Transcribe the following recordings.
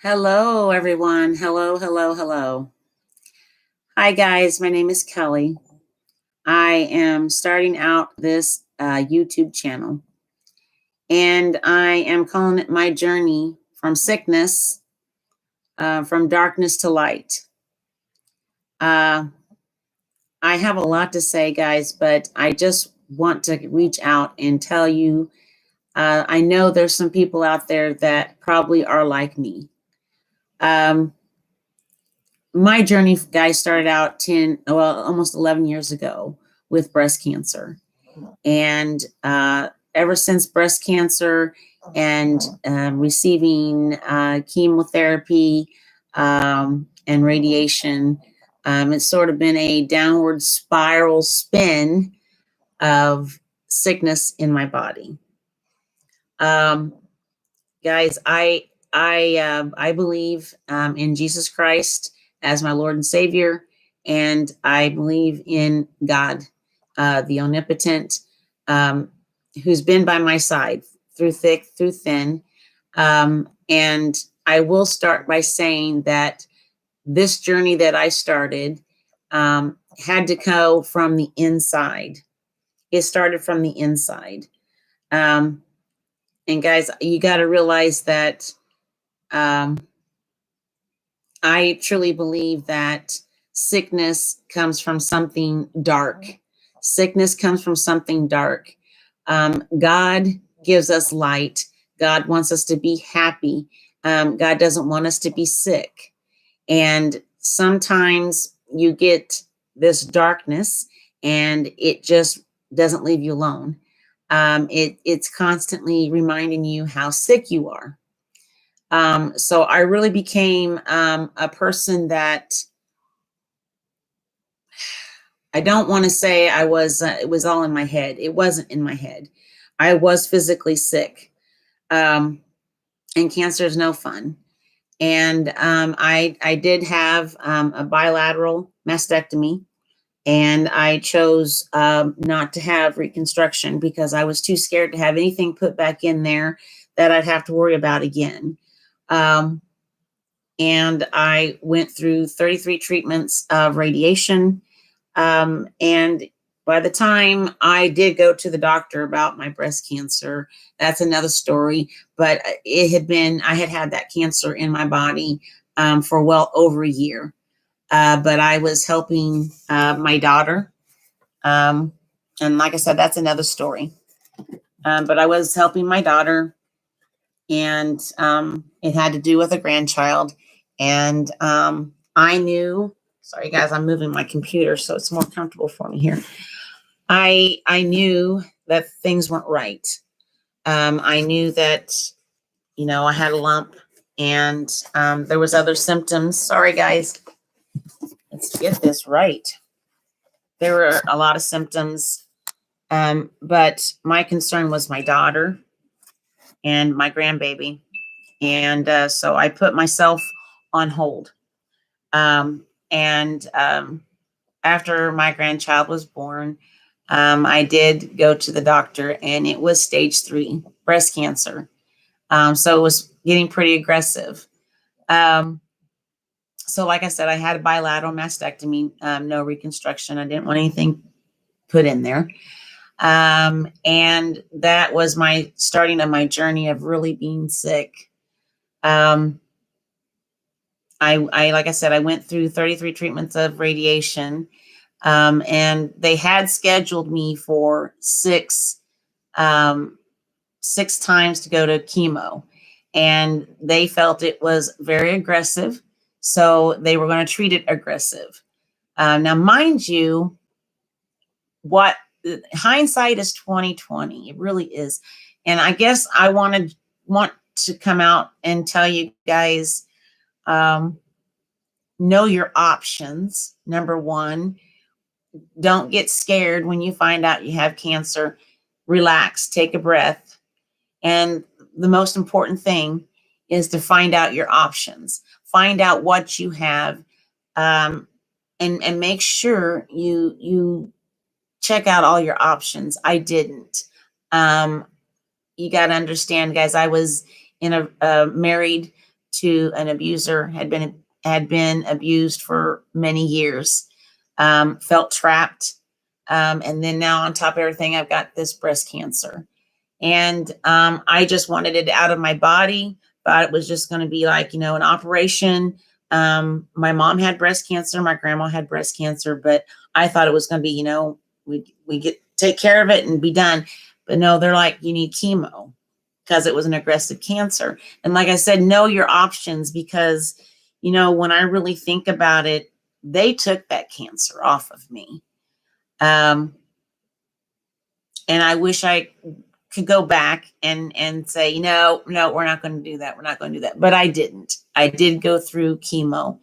Hello, everyone. Hello, hello, hello. Hi, guys. My name is Kelly. I am starting out this YouTube channel, and I am calling it My Journey from Sickness, from Darkness to Light. Uh, I have a lot to say, guys, but I just want to reach out and tell you I know there's some people out there that probably are like me. Um, my journey, guys, started out almost 11 years ago with breast cancer. And ever since breast cancer and receiving chemotherapy and radiation, it's sort of been a downward spiral spin of sickness in my body. Um, Guys, I believe in Jesus Christ as my Lord and Savior, and I believe in God, the omnipotent, um, who's been by my side through thick, through thin. And I will start by saying that this journey that I started had to go from the inside. It started from the inside. Um, and guys, you got to realize that um, I truly believe that sickness comes from something dark. Sickness comes from something dark. God gives us light. God wants us to be happy. God doesn't want us to be sick. And sometimes you get this darkness and it just doesn't leave you alone. It's constantly reminding you how sick you are. So I really became a person that I don't want to say I was, it was all in my head. It wasn't in my head. I was physically sick. Um, and cancer is no fun. And I did have a bilateral mastectomy, and I chose not to have reconstruction because I was too scared to have anything put back in there that I'd have to worry about again. Um, and I went through 33 treatments of radiation. And by the time I did go to the doctor about my breast cancer, that's another story. But I had had that cancer in my body for well over a year. But I was helping my daughter. And like I said, that's another story. But I was helping my daughter, and it had to do with a grandchild. And I knew, sorry guys, I'm moving my computer so it's more comfortable for me here. I knew that things weren't right. I knew that, I had a lump, and there was other symptoms. Sorry guys, let's get this right. There were a lot of symptoms, but my concern was my daughter and my grandbaby. And so I put myself on hold. And after my grandchild was born, I did go to the doctor, and it was stage 3 breast cancer. So it was getting pretty aggressive. So like I said, I had a bilateral mastectomy, no reconstruction. I didn't want anything put in there. And that was my starting of my journey of really being sick. I like I said, I went through 33 treatments of radiation, and they had scheduled me for six times to go to chemo, and they felt it was very aggressive, so they were going to treat it aggressive. Now, mind you, what hindsight is 2020. It really is, and I guess I want to come out and tell you guys. Know your options. Number one, don't get scared when you find out you have cancer. Relax, take a breath. And the most important thing is to find out your options. Find out what you have, and make sure you check out all your options. I didn't. You got to understand, guys, I was in a married to an abuser, had been abused for many years, felt trapped. And then now on top of everything, I've got this breast cancer. And I just wanted it out of my body. Thought it was just going to be like, an operation. My mom had breast cancer. My grandma had breast cancer. But I thought it was going to be, we take care of it and be done. But no, they're like, you need chemo because it was an aggressive cancer. And like I said, know your options because, when I really think about it, they took that cancer off of me. And I wish I could go back and say, no, we're not going to do that. We're not going to do that. But I didn't. I did go through chemo.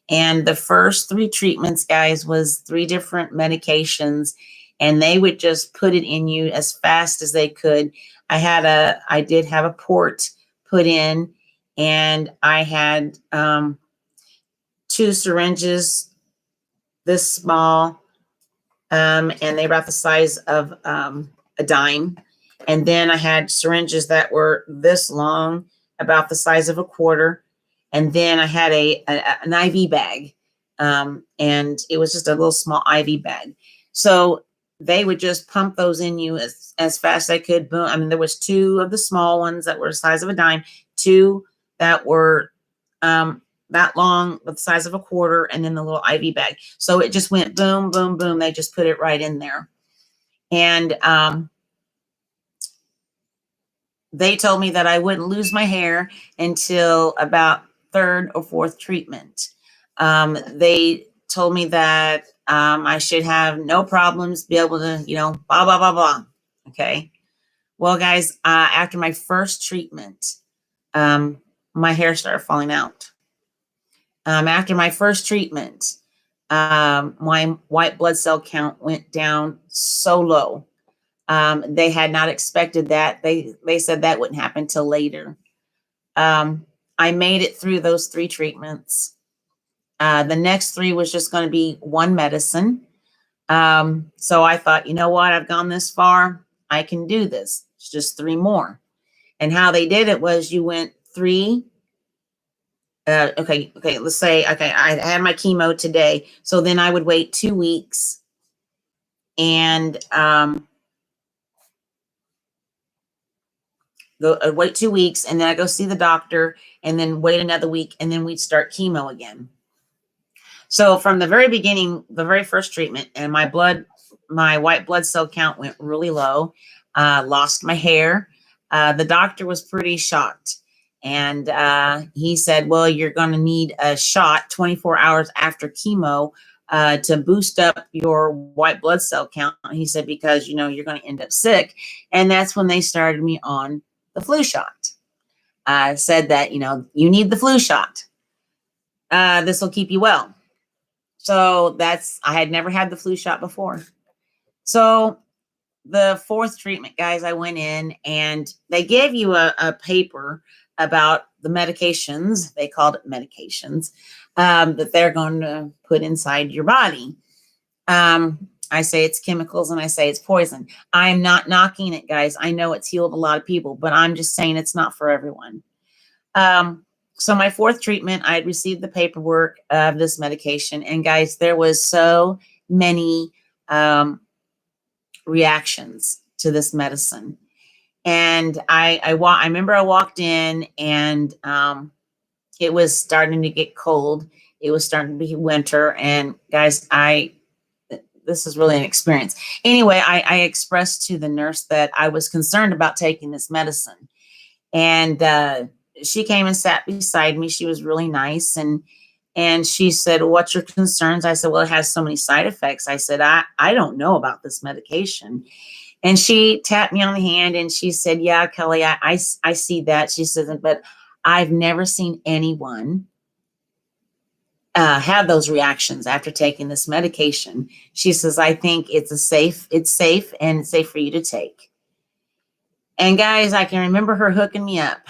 And the first 3 treatments, guys, was 3 different medications. And they would just put it in you as fast as they could. I did have a port put in, and I had 2 syringes this small, and they were about the size of a dime. And then I had syringes that were this long, about the size of a quarter. And then I had an IV bag, and it was just a little small IV bag. So they would just pump those in you as fast as they could. Boom. I mean, there was 2 of the small ones that were the size of a dime, 2 that were that long, the size of a quarter, and then the little IV bag. So it just went boom, boom, boom. They just put it right in there. And they told me that I wouldn't lose my hair until about 3rd or 4th treatment. They told me that I should have no problems, be able to, blah, blah, blah, blah. Okay. Well, guys, after my first treatment, my hair started falling out. After my first treatment, my white blood cell count went down so low. They had not expected that. They said that wouldn't happen till later. I made it through those 3 treatments. The next 3 was just going to be one medicine. So I thought, you know what? I've gone this far. I can do this. It's just 3 more. And how they did it was you went 3. Okay. Let's say, I had my chemo today. So then I would wait 2 weeks and wait 2 weeks, and then I go see the doctor, and then wait another week, and then we'd start chemo again. So from the very beginning, the very first treatment, and my white blood cell count went really low, lost my hair. The doctor was pretty shocked. And he said, well, you're going to need a shot 24 hours after chemo to boost up your white blood cell count. He said, because, you're going to end up sick. And that's when they started me on the flu shot. Said that, you need the flu shot. This will keep you well. So I had never had the flu shot before. So the 4th treatment, guys, I went in and they gave you a paper about the medications. They called it medications that they're going to put inside your body. I say it's chemicals and I say it's poison. I'm not knocking it, guys. I know it's healed a lot of people, but I'm just saying it's not for everyone. So my 4th treatment, I had received the paperwork of this medication. And guys, there was so many reactions to this medicine. And I remember I walked in and it was starting to get cold. It was starting to be winter. And guys, this is really an experience. Anyway, I expressed to the nurse that I was concerned about taking this medicine. And she came and sat beside me. She was really nice. And she said, what's your concerns? I said, well, it has so many side effects. I said, I don't know about this medication. And she tapped me on the hand and she said, yeah, Kelly, I see that. She says, but I've never seen anyone have those reactions after taking this medication. She says, I think it's safe and it's safe for you to take. And guys, I can remember her hooking me up.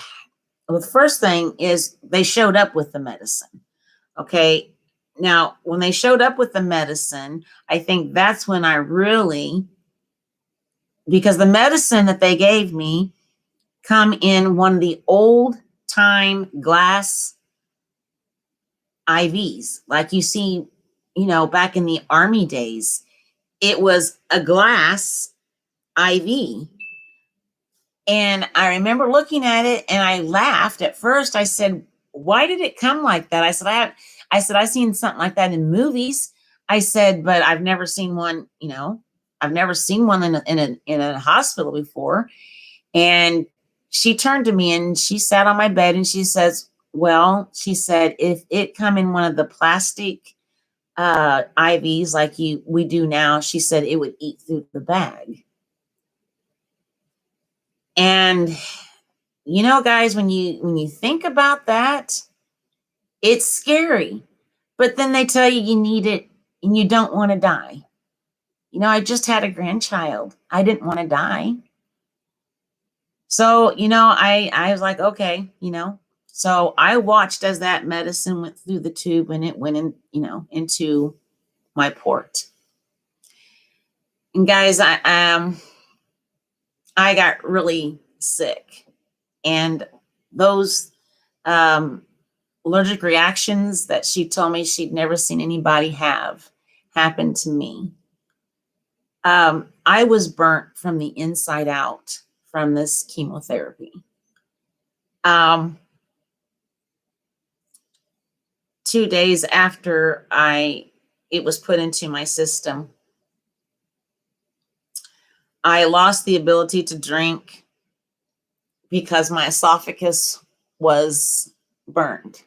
Well, the first thing is they showed up with the medicine. Okay. Now, when they showed up with the medicine, I think that's when I really, because the medicine that they gave me come in one of the old time glass IVs, like you see, back in the Army days. It was a glass IV. And I remember looking at it and I laughed. At first I said, why did it come like that? I've seen something like that in movies. I said, but I've never seen one, I've never seen one in a hospital before. And she turned to me and she sat on my bed and she says, well, she said, if it come in one of the plastic IVs like we do now, she said it would eat through the bag. And guys, when you think about that, it's scary. But then they tell you need it and you don't want to die. I just had a grandchild. I didn't want to die. So, I was like, okay, So I watched as that medicine went through the tube and it went in, into my port. And guys, I got really sick. And those allergic reactions that she told me she'd never seen anybody have happened to me. I was burnt from the inside out from this chemotherapy. 2 days after it was put into my system, I lost the ability to drink because my esophagus was burned.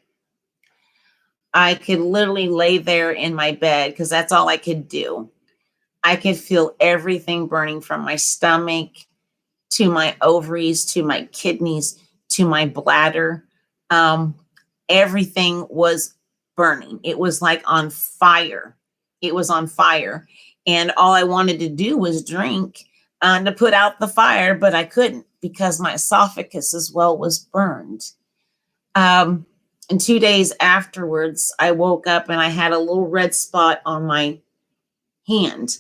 I could literally lay there in my bed because that's all I could do. I could feel everything burning from my stomach to my ovaries, to my kidneys, to my bladder. Everything was burning. It was like on fire. It was on fire. And all I wanted to do was drink to put out the fire, but I couldn't because my esophagus as well was burned. And 2 days afterwards, I woke up and I had a little red spot on my hand,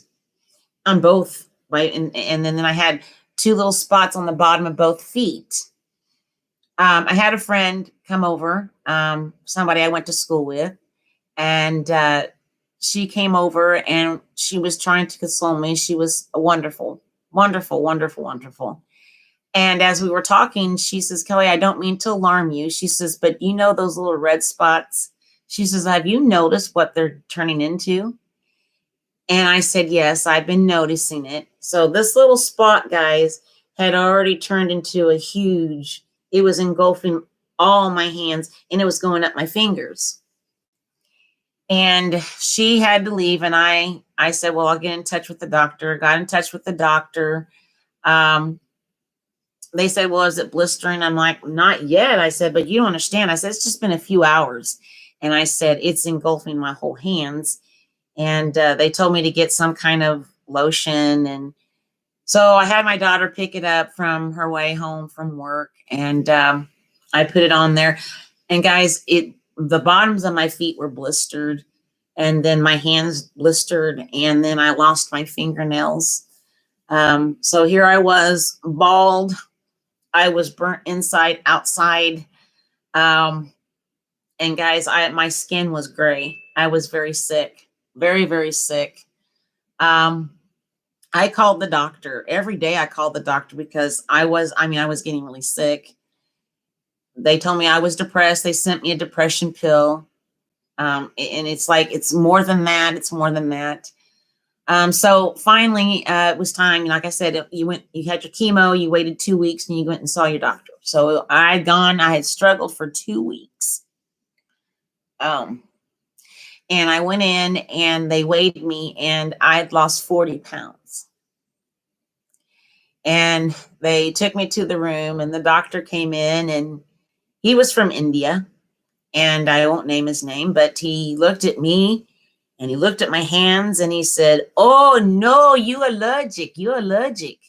on both, right? And then I had 2 little spots on the bottom of both feet. I had a friend come over, somebody I went to school with, and she came over and she was trying to console me. She was wonderful, wonderful, wonderful, wonderful. And as we were talking, she says, Kelly, I don't mean to alarm you. She says, but those little red spots? She says, have you noticed what they're turning into? And I said, yes, I've been noticing it. So this little spot, guys, had already turned into it was engulfing all my hands and it was going up my fingers. And she had to leave. And I said, well, I'll get in touch with the doctor. Got in touch with the doctor. They said, well, is it blistering? I'm like, not yet. I said, but you don't understand. I said, it's just been a few hours. And I said, it's engulfing my whole hands. And they told me to get some kind of lotion. And so I had my daughter pick it up from her way home from work. And I put it on there. And guys, the bottoms of my feet were blistered. And then my hands blistered. And then I lost my fingernails. So here I was, bald. I was burnt inside, outside. And guys, my skin was gray. I was very sick, very, very sick. I called the doctor every day. I called the doctor because I was getting really sick. They told me I was depressed. They sent me a depression pill. And it's like, it's more than that. It's more than that. So finally, it was time. Like I said, you had your chemo, you waited 2 weeks and you went and saw your doctor. So I had struggled for 2 weeks. And I went in and they weighed me and I had lost 40 pounds. And they took me to the room and the doctor came in and he was from India and I won't name his name, but he looked at me and he looked at my hands and he said, oh no, you're allergic. You're allergic.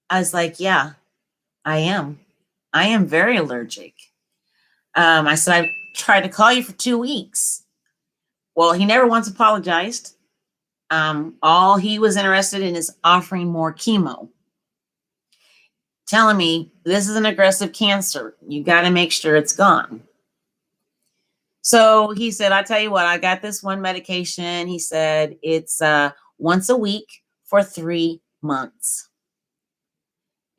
I was like, yeah, I am. I am very allergic. I said, I've tried to call you for 2 weeks. Well, he never once apologized. All he was interested in is offering more chemo. telling me this is an aggressive cancer. You got to make sure it's gone. So he said, I tell you what, I got this one medication. He said, it's once a week for 3 months.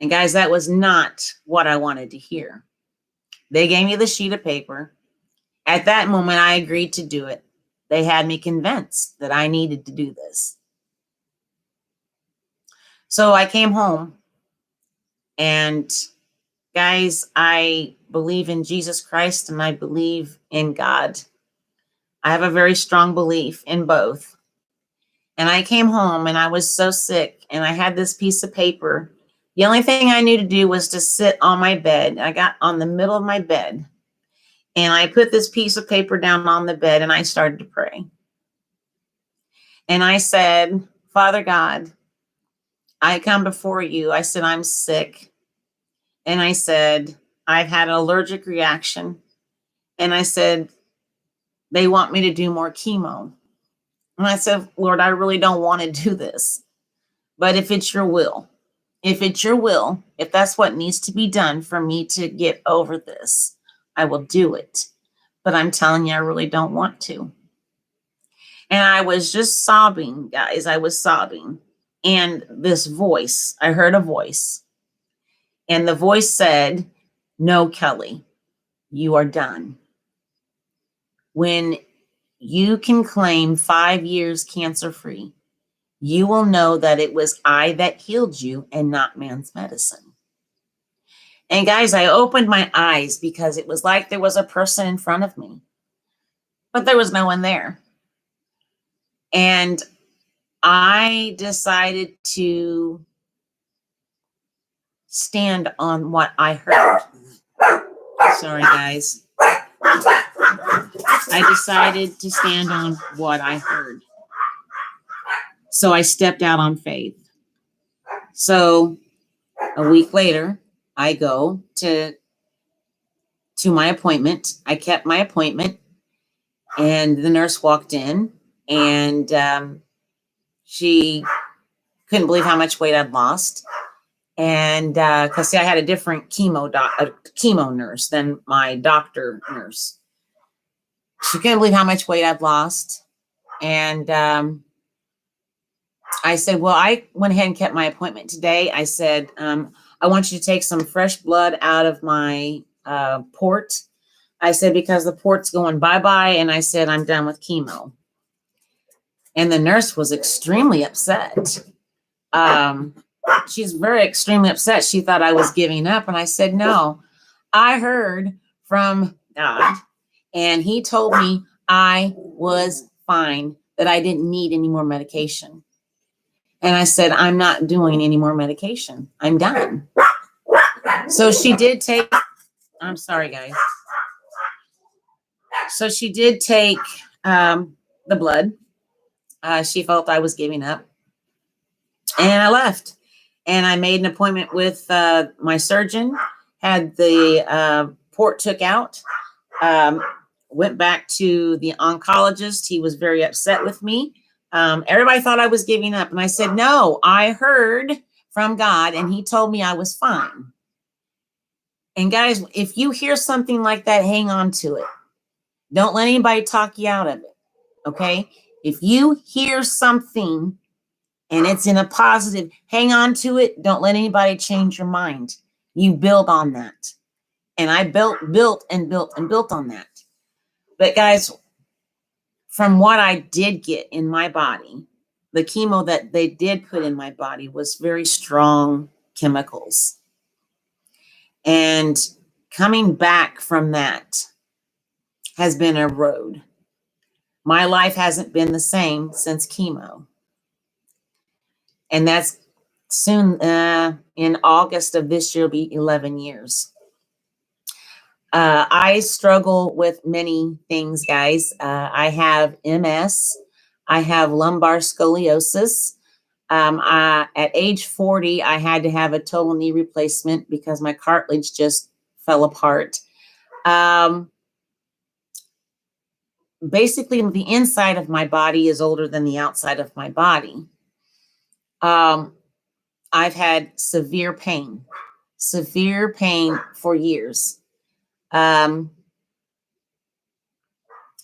And guys, that was not what I wanted to hear. They gave me the sheet of paper. At that moment, I agreed to do it. They had me convinced that I needed to do this. So I came home, and guys, I believe in Jesus Christ and I believe in God. I have a very strong belief in both. And I came home and I was so sick and I had this piece of paper. The only thing I knew to do was to sit on my bed. I got on the middle of my bed and I put this piece of paper down on the bed and I started to pray. And I said, Father God, I come before you. I said, I'm sick. And I said, I've had an allergic reaction. And I said, they want me to do more chemo. And I said, Lord, I really don't want to do this. But if it's your will, if that's what needs to be done for me to get over this, I will do it. But I'm telling you, I really don't want to. And I was just sobbing, guys. I was sobbing. And this voice, I heard a voice. And the voice said, no, Kelly, you are done. When you can claim 5 years cancer-free, you will know that it was I that healed you and not man's medicine. And guys, I opened my eyes because it was like there was a person in front of me, but there was no one there. And I decided to stand on what I heard. Sorry, guys. I decided to stand on what I heard. So I stepped out on faith. So a week later, I go to my appointment. I kept my appointment, and the nurse walked in, and she couldn't believe how much weight I'd lost. And because see, I had a different chemo nurse than my doctor nurse. She couldn't believe how much weight I'd lost. And I said, well, I went ahead and kept my appointment today. I said, I want you to take some fresh blood out of my port. I said, because the port's going bye-bye. And I said, I'm done with chemo. And the nurse was extremely upset. She's very extremely upset. She thought I was giving up. And I said, no, I heard from God. And he told me I was fine, that I didn't need any more medication. And I said, I'm not doing any more medication. I'm done. So she did take, I'm sorry, guys. So she did take the blood. She felt I was giving up. And I left. And I made an appointment with my surgeon, had the port took out, went back to the oncologist. He was very upset with me. Everybody thought I was giving up. And I said, no, I heard from God and he told me I was fine. And guys, if you hear something like that, hang on to it. Don't let anybody talk you out of it. Okay? If you hear something and it's in a positive, hang on to it. Don't let anybody change your mind. You build on that. And I built on that. But guys, from what I did get in my body, the chemo that they did put in my body was very strong chemicals. And coming back from that has been a road. My life hasn't been the same since chemo. And that's soon, in August of this year, will be 11 years. I struggle with many things, guys. I have MS. I have lumbar scoliosis. At age 40, I had to have a total knee replacement because my cartilage just fell apart. Basically, the inside of my body is older than the outside of my body. I've had severe pain severe pain for years. I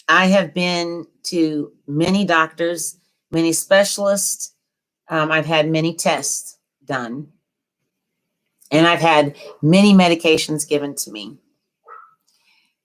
have been to many doctors, many specialists. I've had many tests done, and I've had many medications given to me.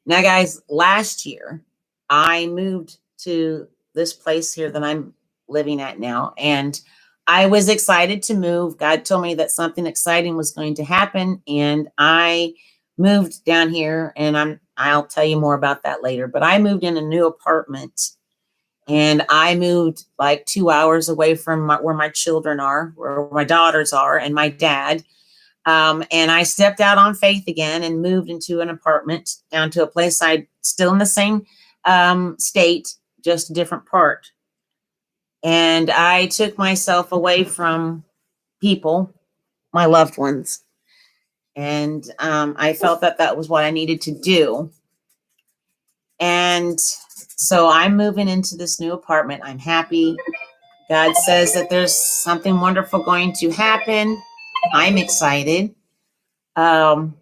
Now, guys, last year I moved to this place here that I'm living at now, and I was excited to move. God told me that something exciting was going to happen, and I moved down here, and I'll tell you more about that later. But I moved in a new apartment, and I moved like 2 hours away from where my children are, where my daughters are, and my dad. And I stepped out on faith again and moved into an apartment down to a place still in the same state, just a different part. And I took myself away from people, my loved ones. And I felt that that was what I needed to do. And so I'm moving into this new apartment. I'm happy. God says that there's something wonderful going to happen. I'm excited. And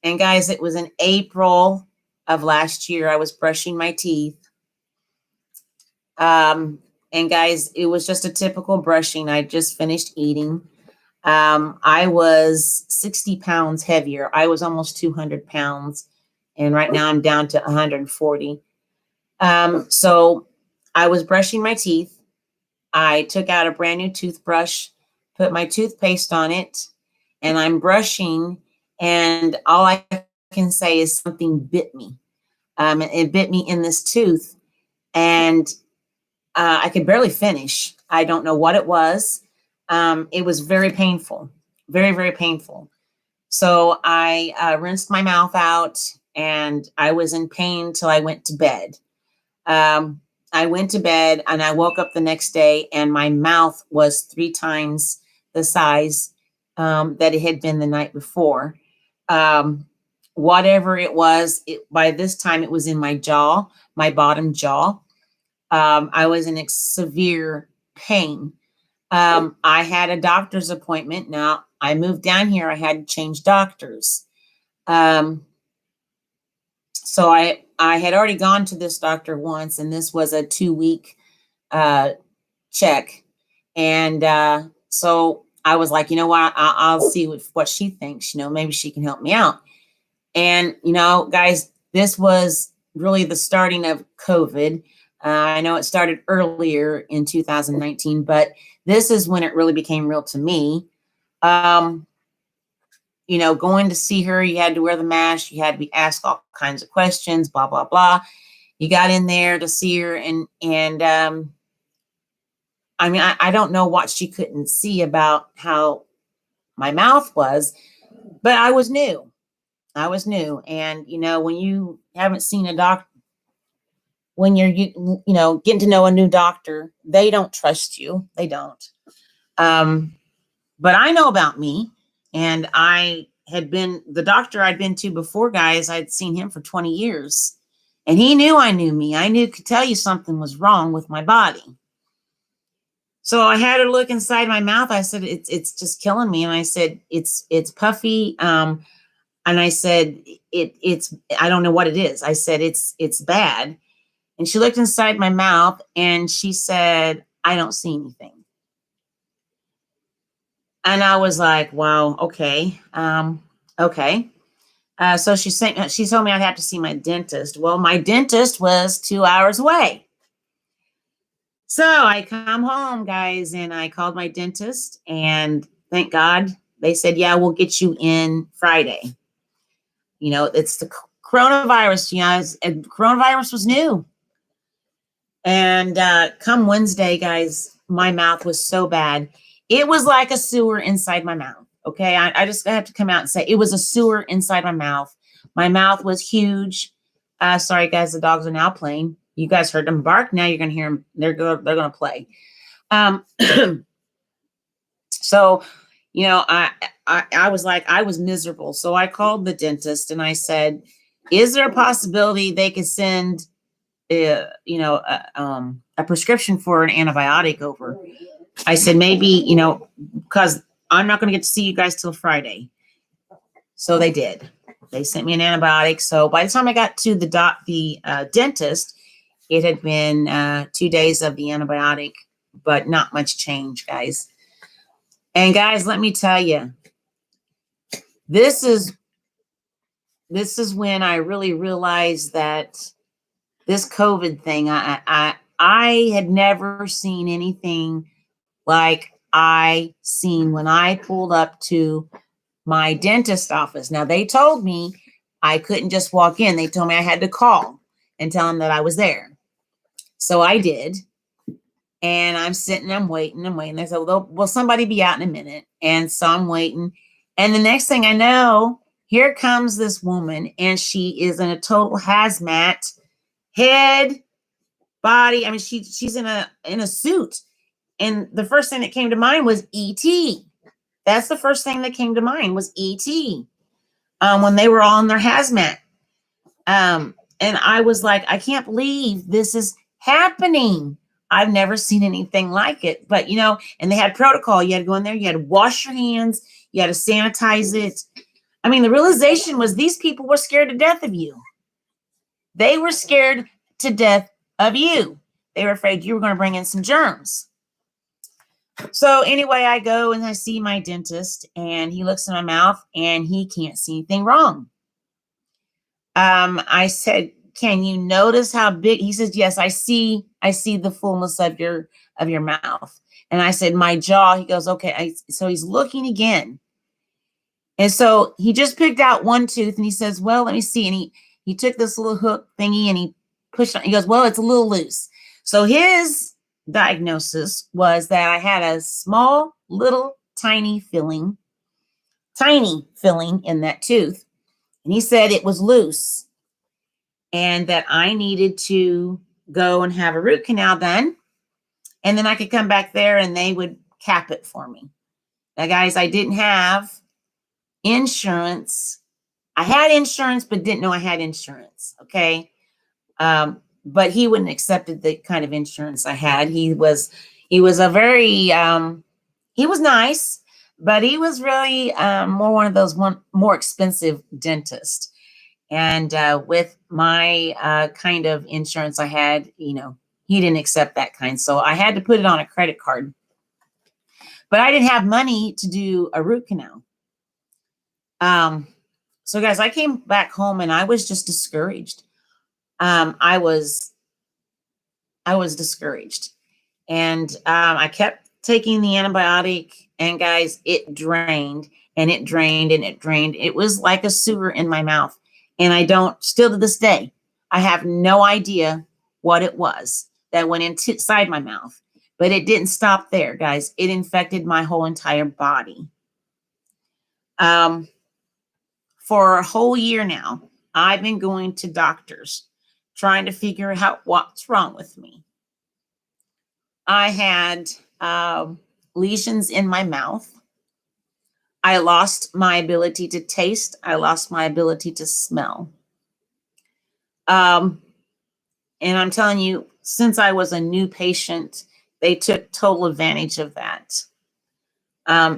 guys, it was in April of last year. I was brushing my teeth. And guys, it was just a typical brushing. I just finished eating. I was 60 pounds heavier. I was almost 200 pounds. And right now I'm down to 140. So I was brushing my teeth. I took out a brand new toothbrush, put my toothpaste on it, and I'm brushing. And all I can say is something bit me. It bit me in this tooth, and I could barely finish. I don't know what it was. It was very painful, very, very painful. So I rinsed my mouth out, and I was in pain till I went to bed. I went to bed, and I woke up the next day, and my mouth was 3 times the size that it had been the night before. Whatever it was, by this time it was in my jaw, my bottom jaw. I was in severe pain. I had a doctor's appointment. Now I moved down here. I had to change doctors. So I had already gone to this doctor once, and this was a 2-week check. And so I was like, you know what, I'll see what she thinks. Maybe she can help me out. And, guys, this was really the starting of COVID. I know it started earlier in 2019, but this is when it really became real to me. Going to see her, you had to wear the mask, you had to be asked all kinds of questions, blah, blah, blah. You got in there to see her, and I mean, I don't know what she couldn't see about how my mouth was, but I was new. And, when you haven't seen a doctor, when you're, getting to know a new doctor, they don't trust you. They don't. But I know about me, and the doctor I'd been to before, guys, I'd seen him for 20 years, and he knew I knew me. Could tell you something was wrong with my body. So I had her look inside my mouth. I said, it's just killing me. And I said, it's puffy. And I said, it's, I don't know what it is. I said, it's bad. And she looked inside my mouth, and she said, I don't see anything. And I was like, wow, okay. Okay. So she told me I'd have to see my dentist. Well, my dentist was 2 hours away. So I come home, guys, and I called my dentist, and thank God they said, yeah, we'll get you in Friday. It's the coronavirus, and coronavirus was new. And come Wednesday, guys, my mouth was so bad. It was like a sewer inside my mouth. Okay. I just have to come out and say it was a sewer inside my mouth. My mouth was huge. Sorry, guys, the dogs are now playing. You guys heard them bark. Now you're going to hear them. They're going to play. So, I was like, I was miserable. So I called the dentist, and I said, is there a possibility they could send, a prescription for an antibiotic over? I said, maybe, because I'm not going to get to see you guys till Friday. So they did. They sent me an antibiotic. So by the time I got to the dentist, it had been 2 days of the antibiotic, but not much change, guys. And guys, let me tell you, this is when I really realized that this COVID thing, I had never seen anything like I seen when I pulled up to my dentist office. Now, they told me I couldn't just walk in. They told me I had to call and tell them that I was there. So I did. And I'm sitting, I'm waiting. They said, well, will somebody be out in a minute? And so I'm waiting. And the next thing I know, here comes this woman, and she is in a total hazmat, head, body. I mean, she's in a suit. And the first thing that came to mind was E.T. That's the first thing that came to mind was E.T. When they were all in their hazmat. And I was like, I can't believe this is happening. I've never seen anything like it. But, and they had protocol. You had to go in there. You had to wash your hands. You had to sanitize it. I mean, the realization was these people were scared to death of you. They were scared to death of you. They were afraid you were going to bring in some germs. So anyway, I go and I see my dentist, and he looks in my mouth and he can't see anything wrong. I said, can you notice how big? He says, yes, I see the fullness of your mouth. And I said, my jaw. He goes, okay. So he's looking again. And so he just picked out one tooth, and he says, well, let me see. And he took this little hook thingy and he pushed on. He goes, well, it's a little loose. So his diagnosis was that I had a small, little, tiny filling in that tooth. And he said it was loose and that I needed to go and have a root canal done. And then I could come back there and they would cap it for me. Now, guys, I didn't have insurance. I had insurance, but didn't know I had insurance. Okay. But he wouldn't accepted the kind of insurance I had. He was a very, he was nice, but he was really more one of those more expensive dentists. And with my kind of insurance I had, he didn't accept that kind. So I had to put it on a credit card. But I didn't have money to do a root canal. So guys, I came back home and I was just discouraged. I was discouraged, and I kept taking the antibiotic, and guys, it drained and it drained and it drained. It was like a sewer in my mouth. And still to this day, I have no idea what it was that went inside my mouth, but it didn't stop there, guys. It infected my whole entire body. For a whole year now, I've been going to doctors trying to figure out what's wrong with me. I had lesions in my mouth. I lost my ability to taste. I lost my ability to smell. And I'm telling you, since I was a new patient, they took total advantage of that.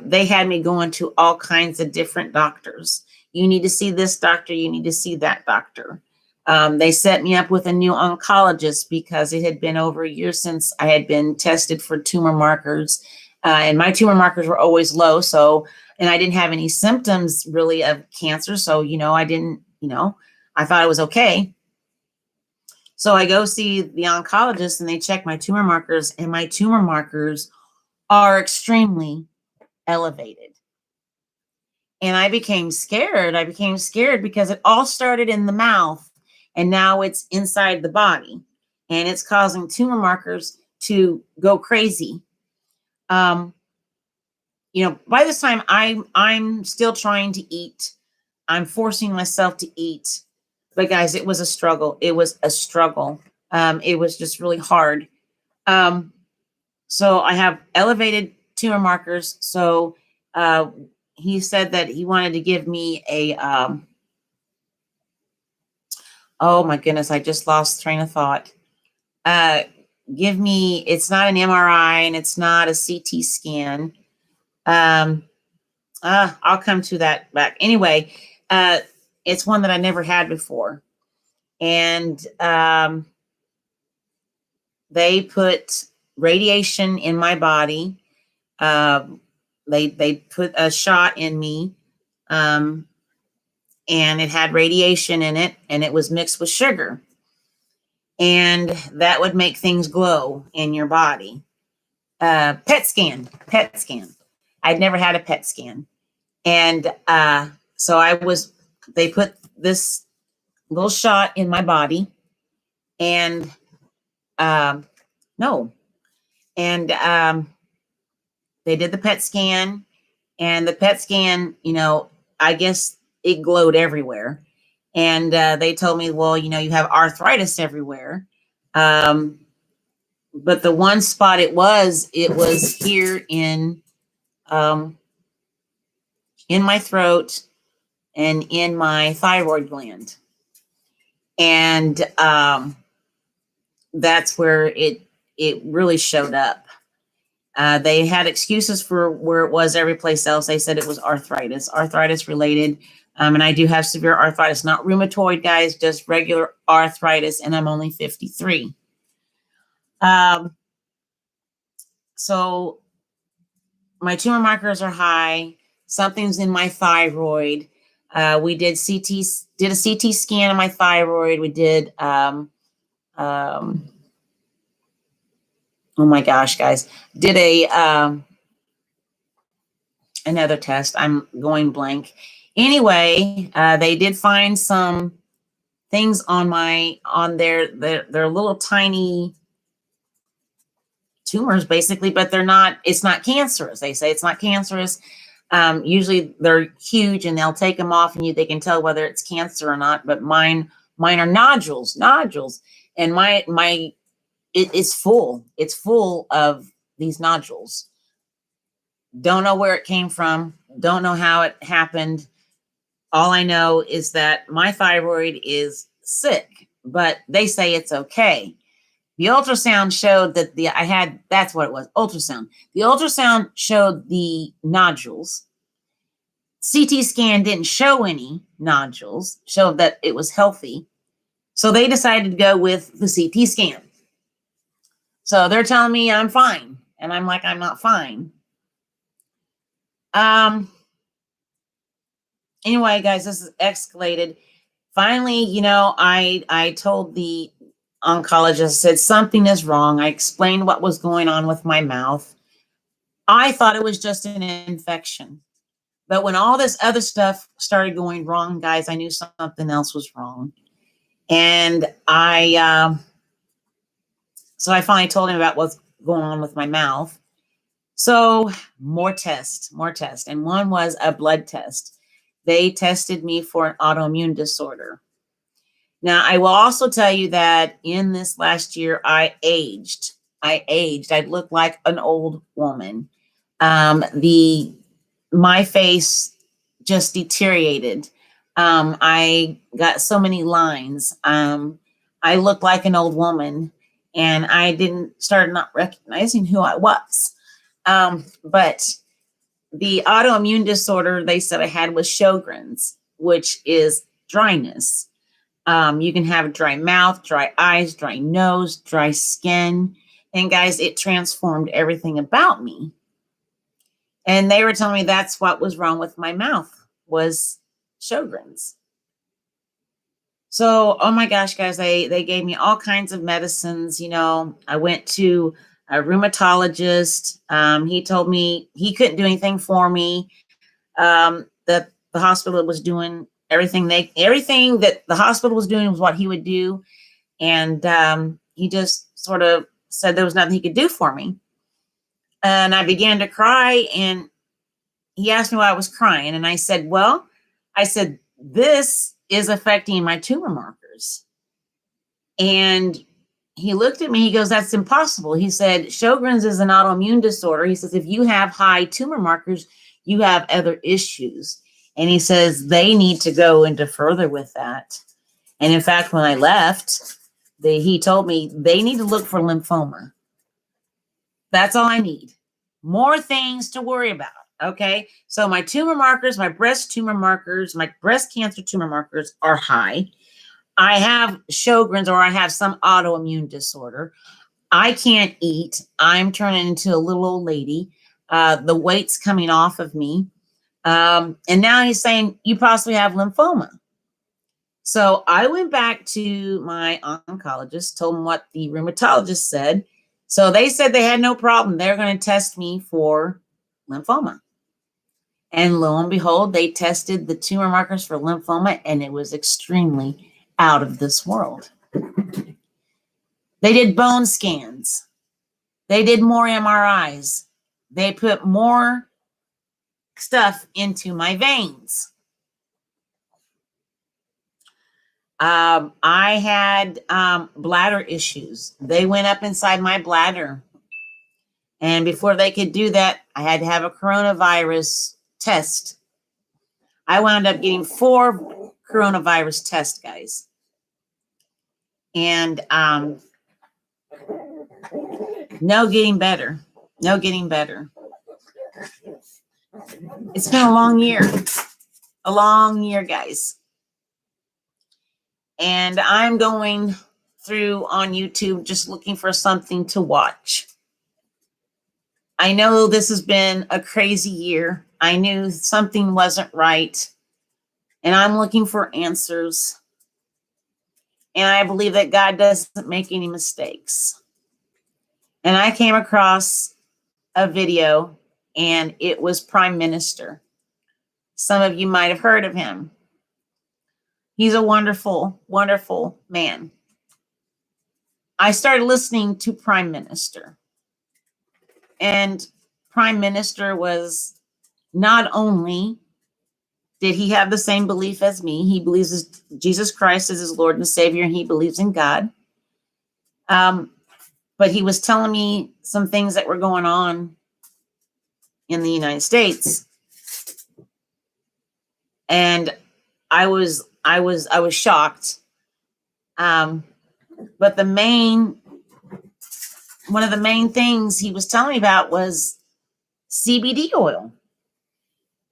They had me going to all kinds of different doctors. You need to see this doctor. You need to see that doctor. They set me up with a new oncologist because it had been over a year since I had been tested for tumor markers. And my tumor markers were always low. And I didn't have any symptoms really of cancer. So, I didn't, I thought it was okay. So I go see the oncologist and they check my tumor markers, and my tumor markers are extremely elevated. And I became scared. Because it all started in the mouth and now it's inside the body and it's causing tumor markers to go crazy. By this time I'm still trying to eat. I'm forcing myself to eat. But guys, it was a struggle. It was just really hard. So I have elevated tumor markers. So he said that he wanted to give me a, oh my goodness, I just lost train of thought. It's not an MRI and it's not a CT scan. I'll come to that back. Anyway, It's one that I never had before. And they put radiation in my body. They put a shot in me, and it had radiation in it, and it was mixed with sugar. And that would make things glow in your body. PET scan. I'd never had a PET scan. And so they put this little shot in my body, and no. And they did the PET scan, and the PET scan, I guess it glowed everywhere. And they told me, well, you have arthritis everywhere. But the one spot it was here in my throat and in my thyroid gland. And that's where it really showed up. They had excuses for where it was every place else. They said it was arthritis related. And I do have severe arthritis, not rheumatoid, guys, just regular arthritis. And I'm only 53. So my tumor markers are high. Something's in my thyroid. We did a CT scan of my thyroid. We did, oh my gosh, guys, did another test. I'm going blank. Anyway, they did find some things on their little tiny tumors, basically, but it's not cancerous. They say it's not cancerous. Usually they're huge, and they'll take them off, and they can tell whether it's cancer or not. But mine are nodules, and it is full. It's full of these nodules. Don't know where it came from. Don't know how it happened. All I know is that my thyroid is sick, but they say it's okay. The ultrasound showed that that's what it was, ultrasound. The ultrasound showed the nodules. CT scan didn't show any nodules, showed that it was healthy. So they decided to go with the CT scan. So they're telling me I'm fine. And I'm like, I'm not fine. Anyway, guys, this is escalated. Finally, I told the oncologist, I said, something is wrong. I explained what was going on with my mouth. I thought it was just an infection. But when all this other stuff started going wrong, guys, I knew something else was wrong. And so I finally told him about what's going on with my mouth. So more tests. And one was a blood test. They tested me for an autoimmune disorder. Now, I will also tell you that in this last year, I aged. I looked like an old woman. My face just deteriorated. I got so many lines. I looked like an old woman, and I started not recognizing who I was. But the autoimmune disorder they said I had was Sjogren's, which is dryness. You can have a dry mouth, dry eyes, dry nose, dry skin. And guys, it transformed everything about me. And they were telling me that's what was wrong with my mouth, was Sjogren's. So, oh my gosh, guys, they gave me all kinds of medicines. I went to a rheumatologist. He told me he couldn't do anything for me. That the hospital was doing everything that the hospital was doing was what he would do. And he just sort of said there was nothing he could do for me. And I began to cry, and he asked me why I was crying. And I said, this is affecting my tumor markers. And he looked at me, he goes, that's impossible. He said, Sjogren's is an autoimmune disorder. He says, if you have high tumor markers, you have other issues. And he says, they need to go into further with that. And in fact, when I left, he told me they need to look for lymphoma. That's all I need. More things to worry about. Okay. So my tumor markers, my breast tumor markers, my breast cancer tumor markers are high. I have Sjogren's, or I have some autoimmune disorder. I can't eat. I'm turning into a little old lady. The weight's coming off of me. And now he's saying you possibly have lymphoma. So I went back to my oncologist, told him what the rheumatologist said. So they said they had no problem. They're going to test me for lymphoma. And lo and behold, they tested the tumor markers for lymphoma, and it was extremely out of this world. They did bone scans. They did more MRIs. They put more stuff into my veins. I had bladder issues. They went up inside my bladder. And before they could do that, I had to have a coronavirus test. I wound up getting 4 coronavirus tests, guys. And no getting better. No getting better. It's been a long year. A long year, guys. And I'm going through on YouTube just looking for something to watch. I know this has been a crazy year. I knew something wasn't right. And I'm looking for answers. And I believe that God doesn't make any mistakes. And I came across a video, and it was Prime Minister. Some of you might have heard of him. He's a wonderful, wonderful man. I started listening to Prime Minister. And Prime Minister was not only did he have the same belief as me, he believes Jesus Christ is his Lord and Savior, and he believes in God. But he was telling me some things that were going on in the United States. And I was shocked. But one of the main things he was telling me about was CBD oil.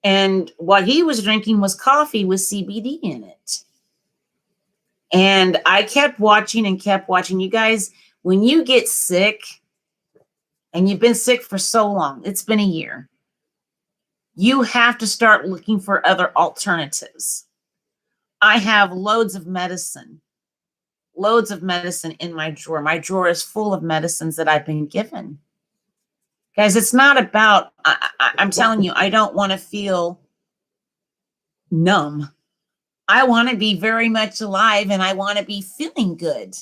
And what he was drinking was coffee with CBD in it. And I kept watching and kept watching. You guys, when you get sick, and you've been sick for so long, it's been a year, you have to start looking for other alternatives. I have loads of medicine in my drawer. My drawer is full of medicines that I've been given. Guys, it's not about, I'm telling you, I don't want to feel numb. I want to be very much alive, and I want to be feeling good.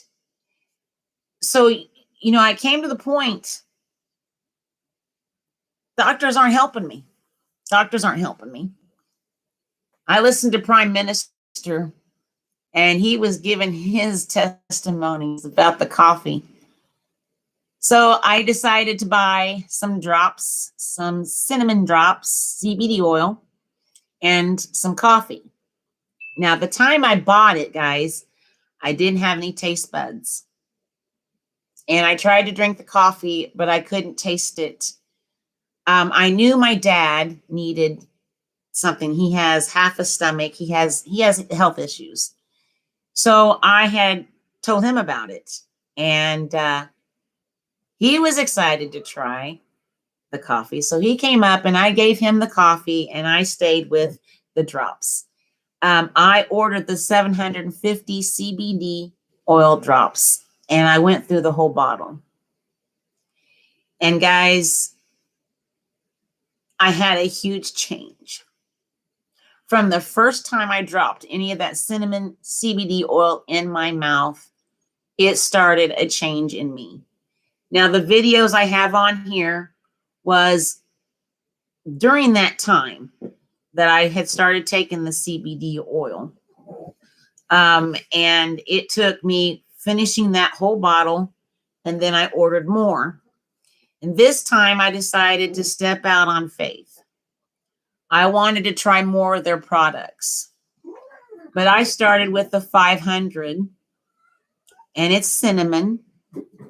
So, I came to the point, doctors aren't helping me. I listened to Prime Minister, and he was giving his testimonies about the coffee. So I decided to buy some drops, some cinnamon drops, CBD oil, and some coffee. Now, the time I bought it, guys, I didn't have any taste buds. And I tried to drink the coffee, but I couldn't taste it. I knew my dad needed something. He has half a stomach. He has health issues. So I had told him about it. And he was excited to try the coffee. So he came up, and I gave him the coffee, and I stayed with the drops. I ordered the 750 CBD oil drops, and I went through the whole bottle. And guys, I had a huge change. From the first time I dropped any of that cinnamon CBD oil in my mouth, it started a change in me. Now, the videos I have on here was during that time that I had started taking the CBD oil. And it took me finishing that whole bottle, and then I ordered more. And this time I decided to step out on faith. I wanted to try more of their products. But I started with the 500, and it's cinnamon.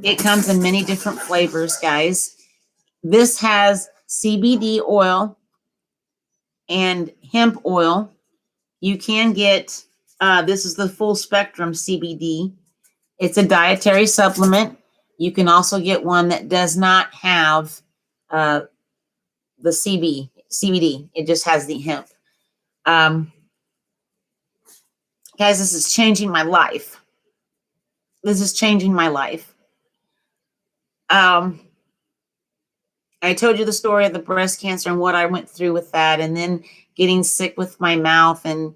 It comes in many different flavors, guys. This has CBD oil, and hemp oil. You can get, this is the full spectrum CBD. It's a dietary supplement. You can also get one that does not have the CBD. It just has the hemp. Guys, this is changing my life. This is changing my life. I told you the story of the breast cancer and what I went through with that, and then getting sick with my mouth. And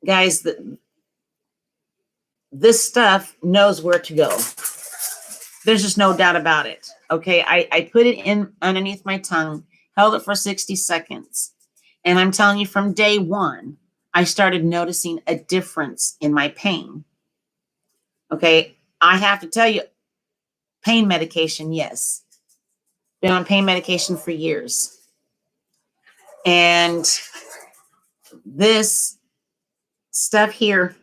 guys, this stuff knows where to go. There's just no doubt about it. Okay, I put it in underneath my tongue, held it for 60 seconds. And I'm telling you, from day one, I started noticing a difference in my pain. Okay, I have to tell you, pain medication, yes. Been on pain medication for years. And this stuff here,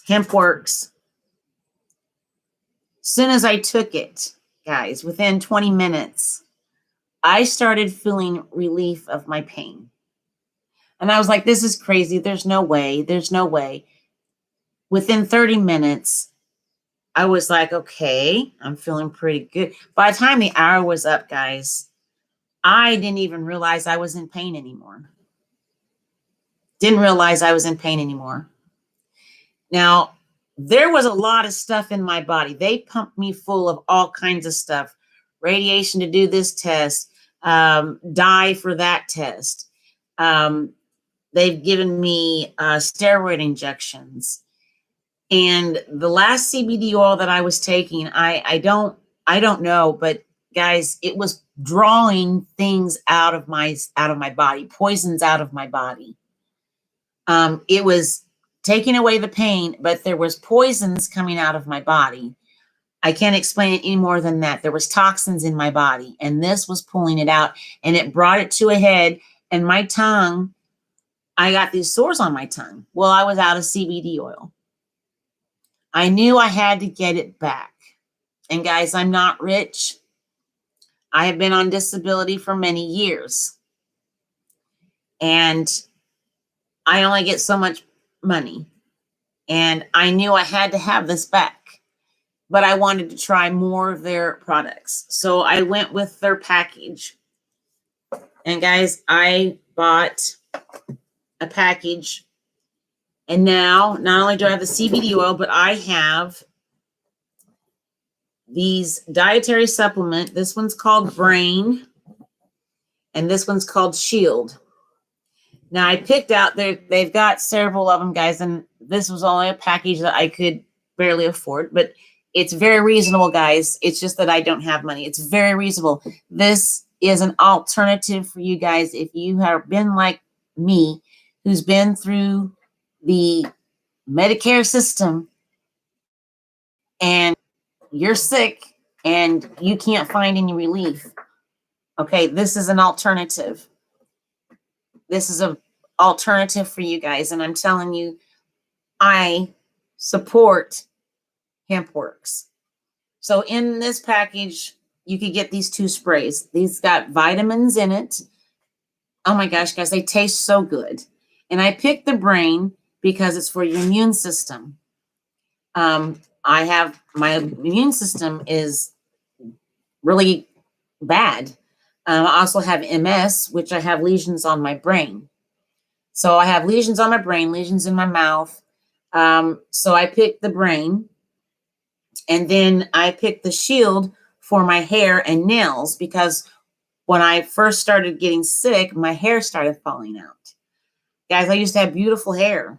hemp works. Soon as I took it, guys, within 20 minutes, I started feeling relief of my pain. And I was like, this is crazy. There's no way. There's no way. Within 30 minutes, I was like, okay, I'm feeling pretty good. By the time the hour was up, guys, I didn't even realize I was in pain anymore. Didn't realize I was in pain anymore. Now, there was a lot of stuff in my body. They pumped me full of all kinds of stuff. Radiation to do this test, dye for that test. They've given me steroid injections. And the last CBD oil that I was taking, I don't know, but guys, it was drawing things out of my body, poisons out of my body. It was taking away the pain, but there was poisons coming out of my body. I can't explain it any more than that. There was toxins in my body, and this was pulling it out, and it brought it to a head. And my tongue, I got these sores on my tongue. Well, I was out of CBD oil. I knew I had to get it back. And guys, I'm not rich. I have been on disability for many years. And I only get so much money. And I knew I had to have this back. But I wanted to try more of their products. So I went with their package. And guys, I bought a package. And now, not only do I have the CBD oil, but I have these dietary supplement. This one's called Brain, and this one's called Shield. Now, I picked out, they've got several of them, guys, and this was only a package that I could barely afford, but it's very reasonable, guys. It's just that I don't have money. It's very reasonable. This is an alternative for you guys if you have been like me, who's been through the Medicare system and you're sick and you can't find any relief. Okay, this is an alternative. This is an alternative for you guys. And I'm telling you, I support HempWorks. So in this package, you could get these 2 sprays. These got vitamins in it. Oh my gosh, guys, they taste so good. And I picked the Brain because it's for your immune system. I have, my immune system is really bad. I also have MS, which I have lesions on my brain. So I have lesions on my brain, lesions in my mouth. So I picked the Brain. And then I picked the Shield for my hair and nails because when I first started getting sick, my hair started falling out. Guys, I used to have beautiful hair.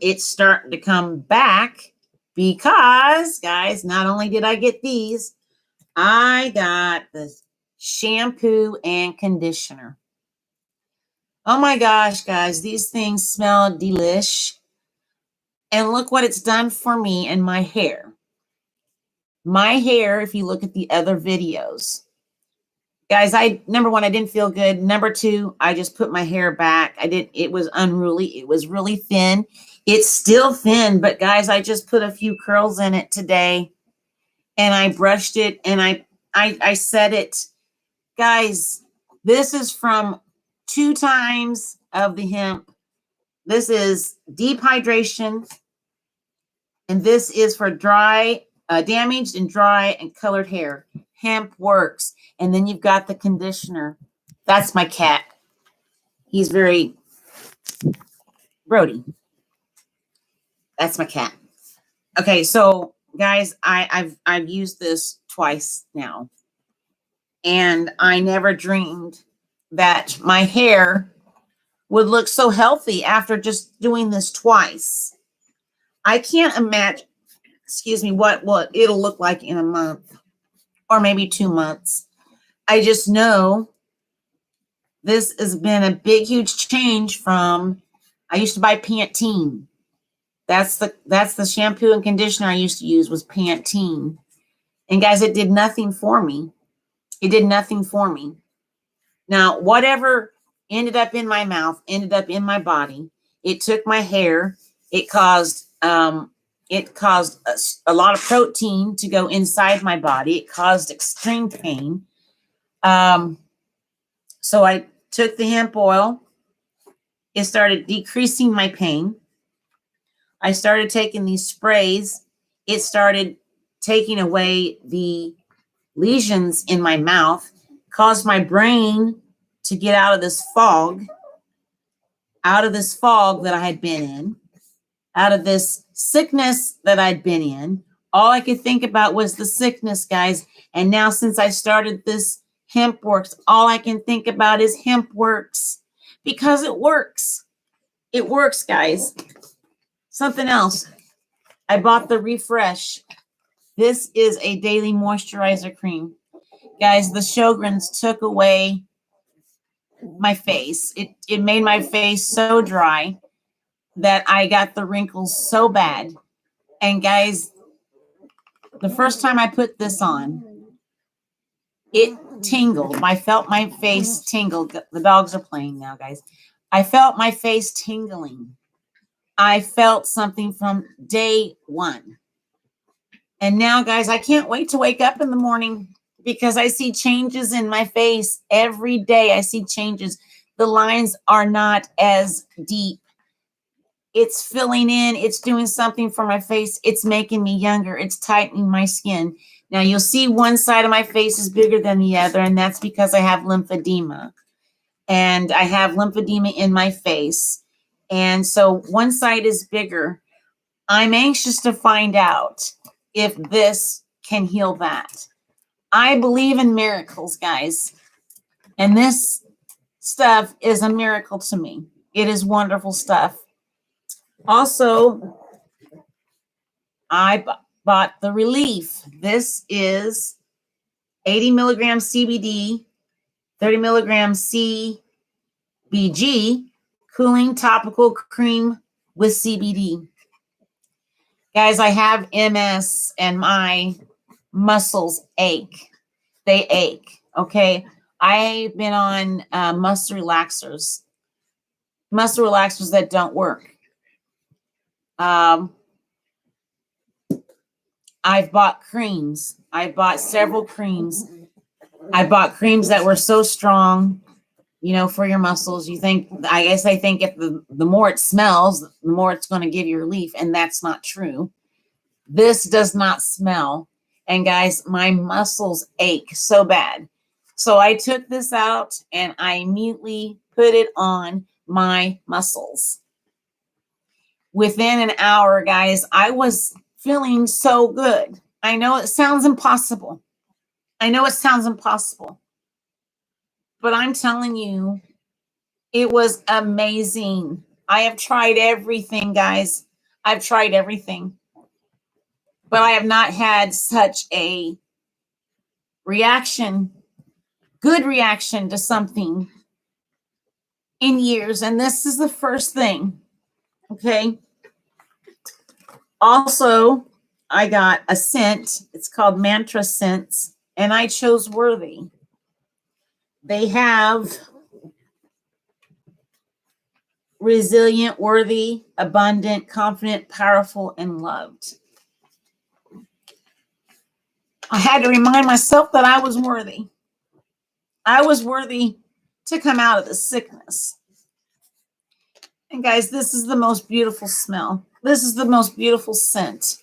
It's starting to come back because, guys, not only did I get these, I got the shampoo and conditioner. Oh my gosh, guys, these things smell delish. And look what it's done for me and my hair. My hair, if you look at the other videos, guys, number 1, I didn't feel good. Number 2, I just put my hair back. It was unruly. It was really thin. It's still thin, but guys, I just put a few curls in it today and I brushed it and I set it. Guys, This is from 2 times of the hemp. This is deep hydration, and this is for dry, damaged and dry and colored hair. Hemp works. And then you've got the conditioner. That's my cat. He's very Brody. That's my cat. Okay, so guys, I've used this twice now, and I never dreamed that my hair would look so healthy after just doing this twice. I can't imagine, excuse me, what it'll look like in a month or maybe 2 months. I just know this has been a big, huge change from, I used to buy Pantene. That's the shampoo and conditioner I used to use was Pantene. And guys, it did nothing for me. It did nothing for me. Now, whatever ended up in my mouth, ended up in my body. It took my hair. It caused a lot of protein to go inside my body. It caused extreme pain. So I took the hemp oil. It started decreasing my pain. I started taking these sprays. It started taking away the lesions in my mouth, caused my brain to get out of this fog that I had been in, out of this sickness that I'd been in. All I could think about was the sickness, guys. And now since I started this hemp works, all I can think about is hemp works because it works. It works, guys. Something else. I bought the Refresh. This is a daily moisturizer cream. Guys, the Sjogren's took away my face. It made my face so dry that I got the wrinkles so bad. And guys, the first time I put this on, it tingled. I felt my face tingle. The dogs are playing now, guys. I felt my face tingling. I felt something from day one. And now, guys, I can't wait to wake up in the morning because I see changes in my face every day. I see changes. The lines are not as deep. It's filling in. It's doing something for my face. It's making me younger. It's tightening my skin. Now, you'll see one side of my face is bigger than the other, and that's because I have lymphedema. And I have lymphedema in my face. And so one side is bigger. I'm anxious to find out if this can heal that. I believe in miracles, guys. And this stuff is a miracle to me. It is wonderful stuff. Also, I bought the Relief. This is 80 milligrams CBD, 30 milligrams CBG, cooling topical cream with CBD. Guys, I have MS and my muscles ache. They ache, okay? I've been on muscle relaxers that don't work. I've bought creams. I bought several creams. I bought creams that were so strong, you know, for your muscles. I think if the more it smells, the more it's going to give you relief. And that's not true. This does not smell. And guys, my muscles ache so bad. So I took this out and I immediately put it on my muscles. Within an hour, guys, I was feeling so good. I know it sounds impossible. But I'm telling you, it was amazing. I have tried everything, guys. I've tried everything. But I have not had such a good reaction to something in years. And this is the first thing. Okay. Also, I got a scent. It's called Mantra Scents. And I chose Worthy. They have resilient, worthy, abundant, confident, powerful, and loved. I had to remind myself that I was worthy. I was worthy to come out of the sickness. And guys, this is the most beautiful smell. This is the most beautiful scent.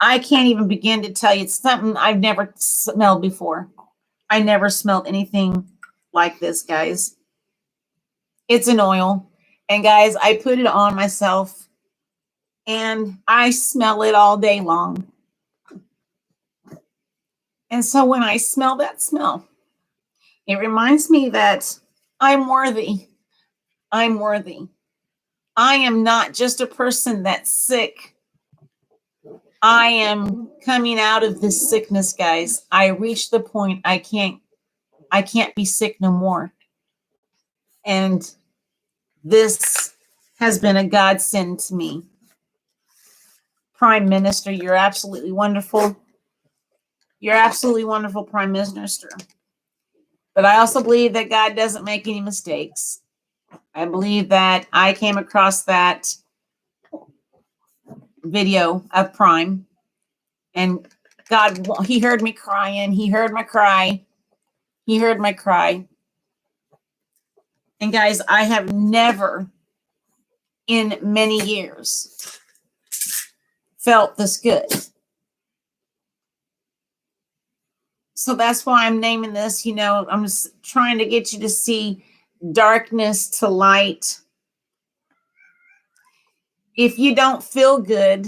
I can't even begin to tell you. It's something I've never smelled before. I never smelled anything like this, guys. It's an oil. And guys, I put it on myself and I smell it all day long. And so when I smell that smell, it reminds me that I'm worthy. I'm worthy. I am not just a person that's sick. I am coming out of this sickness, guys. I reached the point I can't be sick no more. And this has been a godsend to me. Prime Minister, you're absolutely wonderful. You're absolutely wonderful, Prime Minister. But I also believe that God doesn't make any mistakes. I believe that I came across that video of Prime, and God, he heard me crying. He heard my cry. He heard my cry. And guys, I have never in many years felt this good. So that's why I'm naming this, I'm just trying to get you to see darkness to light. If you don't feel good,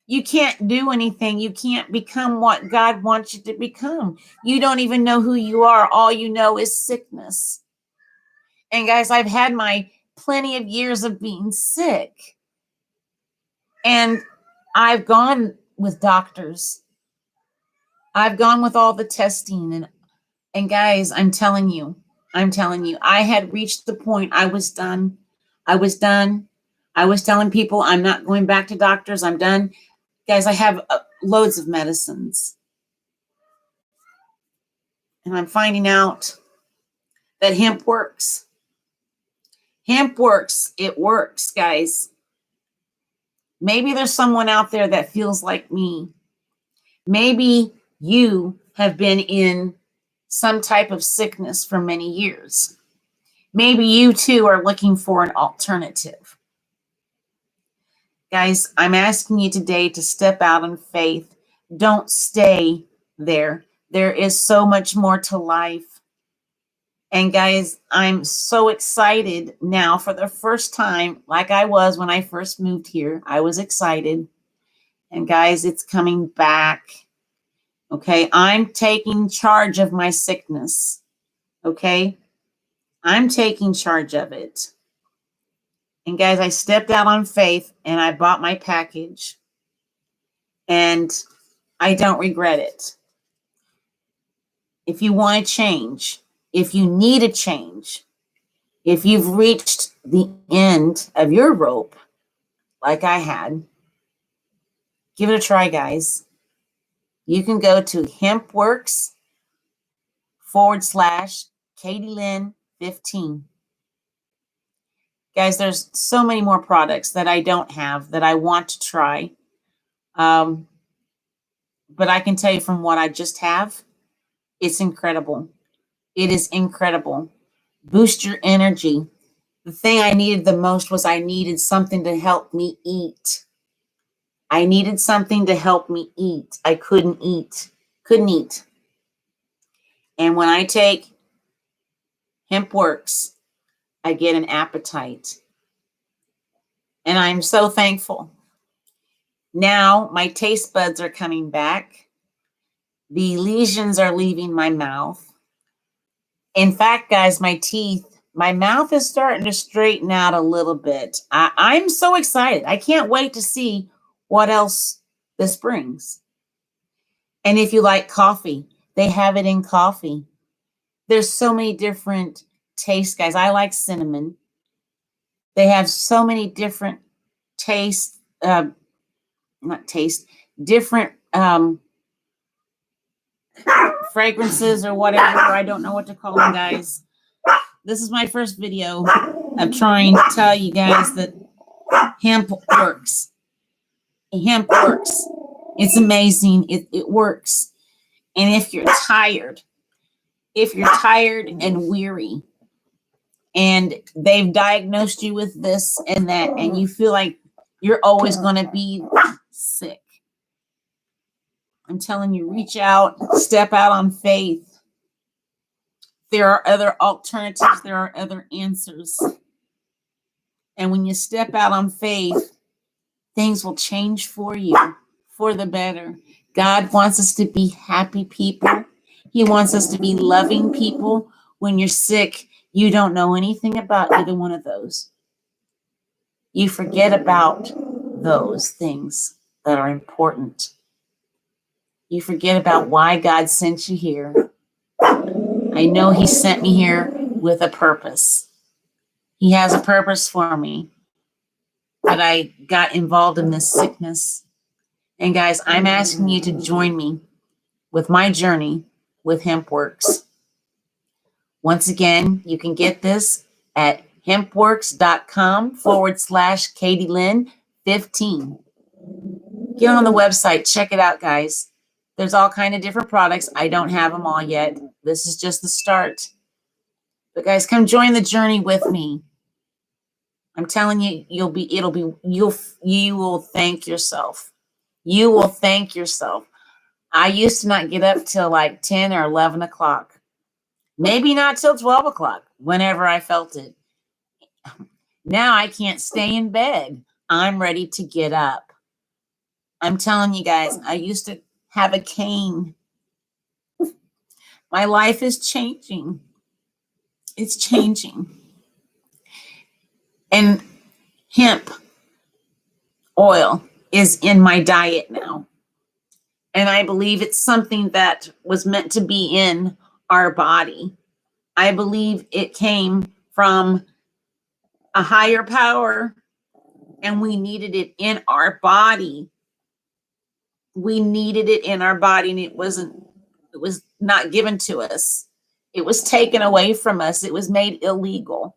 you can't do anything. You can't become what God wants you to become. You don't even know who you are. All you know is sickness. And guys, I've had my plenty of years of being sick. And I've gone with doctors. I've gone with all the testing. And guys, I'm telling you, I had reached the point I was done. I was done. I was telling people I'm not going back to doctors. I'm done. Guys, I have loads of medicines. And I'm finding out that hemp works. Hemp works. It works, guys. Maybe there's someone out there that feels like me. Maybe you have been in some type of sickness for many years. Maybe you too are looking for an alternative. Guys, I'm asking you today to step out in faith. Don't stay there. There is so much more to life. And guys, I'm so excited now for the first time, like I was when I first moved here. I was excited. And guys, it's coming back. Okay, I'm taking charge of my sickness. Okay, I'm taking charge of it. And guys, I stepped out on faith and I bought my package. And I don't regret it. If you want to change, if you need a change, if you've reached the end of your rope, like I had, give it a try, guys. You can go to hempworks/KatieLynn15. Guys, there's so many more products that I don't have that I want to try. But I can tell you from what I just have, it's incredible. It is incredible. Boost your energy. The thing I needed the most was I needed something to help me eat. I needed something to help me eat. I couldn't eat. And when I take Hemp Works, I get an appetite. And I'm so thankful. Now my taste buds are coming back. The lesions are leaving my mouth. In fact, guys, my mouth is starting to straighten out a little bit. I'm so excited. I can't wait to see what else this brings. And if you like coffee, they have it in coffee. There's so many different tastes, guys. I like cinnamon. They have so many different tastes, different fragrances or whatever. I don't know what to call them, guys. This is my first video of trying to tell you guys that hemp works. Hemp works. It's amazing. It works. And if you're tired, if you're tired and weary and they've diagnosed you with this and that, and you feel like you're always going to be sick, I'm telling you, reach out, step out on faith. There are other alternatives. There are other answers. And when you step out on faith, things will change for you for the better. God wants us to be happy people. He wants us to be loving people. When you're sick, you don't know anything about either one of those. You forget about those things that are important. You forget about why God sent you here. I know He sent me here with a purpose. He has a purpose for me. But I got involved in this sickness. And guys, I'm asking you to join me with my journey with HempWorks. Once again, you can get this at hempworks.com/KatieLynn15. Get on the website, check it out, guys. There's all kind of different products. I don't have them all yet. This is just the start. But guys, come join the journey with me. I'm telling you, you will thank yourself. You will thank yourself. I used to not get up till like 10 or 11 o'clock. Maybe not till 12 o'clock, whenever I felt it. Now I can't stay in bed. I'm ready to get up. I'm telling you guys, I used to have a cane. My life is changing. It's changing. And hemp oil is in my diet now. And I believe it's something that was meant to be in our body. I believe it came from a higher power, and we needed it in our body. We needed it in our body, and it was not given to us. It was taken away from us. It was made illegal.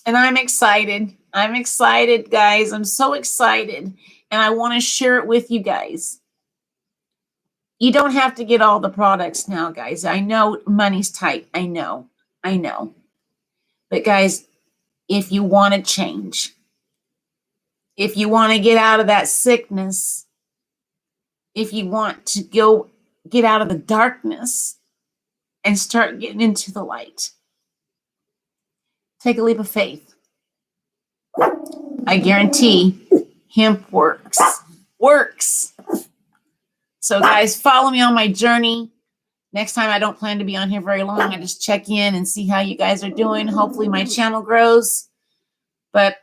And I'm excited. I'm excited, guys. I'm so excited. And I want to share it with you guys. You don't have to get all the products now, guys. I know money's tight. I know. But guys, if you want to change, if you want to get out of that sickness, if you want to go get out of the darkness and start getting into the light, take a leap of faith. I guarantee hemp works. So guys, follow me on my journey. Next time, I don't plan to be on here very long. I just check in and see how you guys are doing. Hopefully my channel grows. But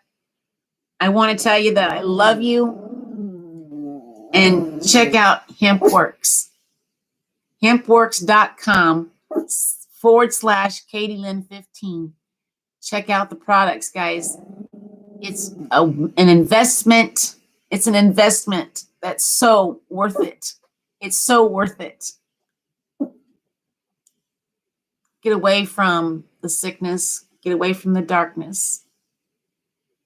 I want to tell you that I love you. And check out HempWorks. HempWorks.com/KatieLynn15. Check out the products, guys. It's an investment. It's an investment that's so worth it. It's so worth it. Get away from the sickness. Get away from the darkness.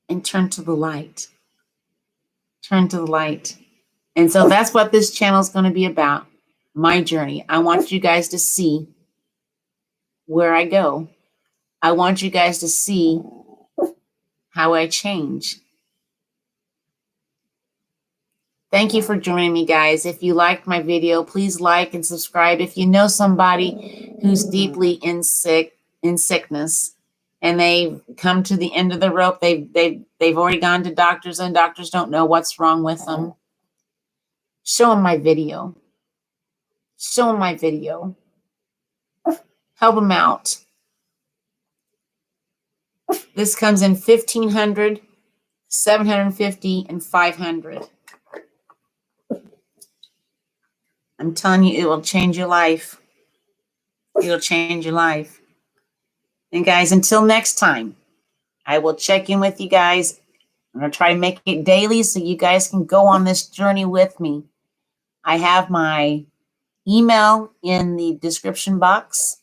And turn to the light. Turn to the light. And so that's what this channel is going to be about. My journey. I want you guys to see where I go. I want you guys to see how I change. Thank you for joining me, guys. If you liked my video, please like and subscribe. If you know somebody who's deeply in sickness and they've come to the end of the rope, they've already gone to doctors and doctors don't know what's wrong with them, show them my video. Show them my video. Help them out. This comes in 1,500, 750, and 500. I'm telling you, it will change your life. It'll change your life. And guys, until next time, I will check in with you guys. I'm going to try to make it daily so you guys can go on this journey with me. I have my email in the description box.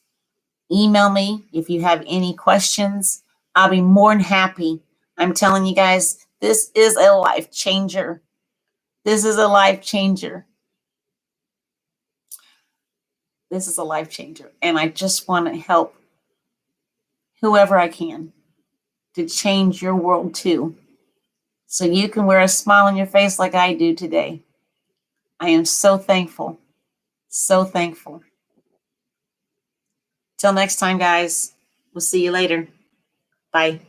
Email me if you have any questions. I'll be more than happy. I'm telling you guys, this is a life changer. This is a life changer. This is a life changer. And I just want to help whoever I can to change your world too. So you can wear a smile on your face like I do today. I am so thankful. So thankful. Till next time, guys. We'll see you later. Bye.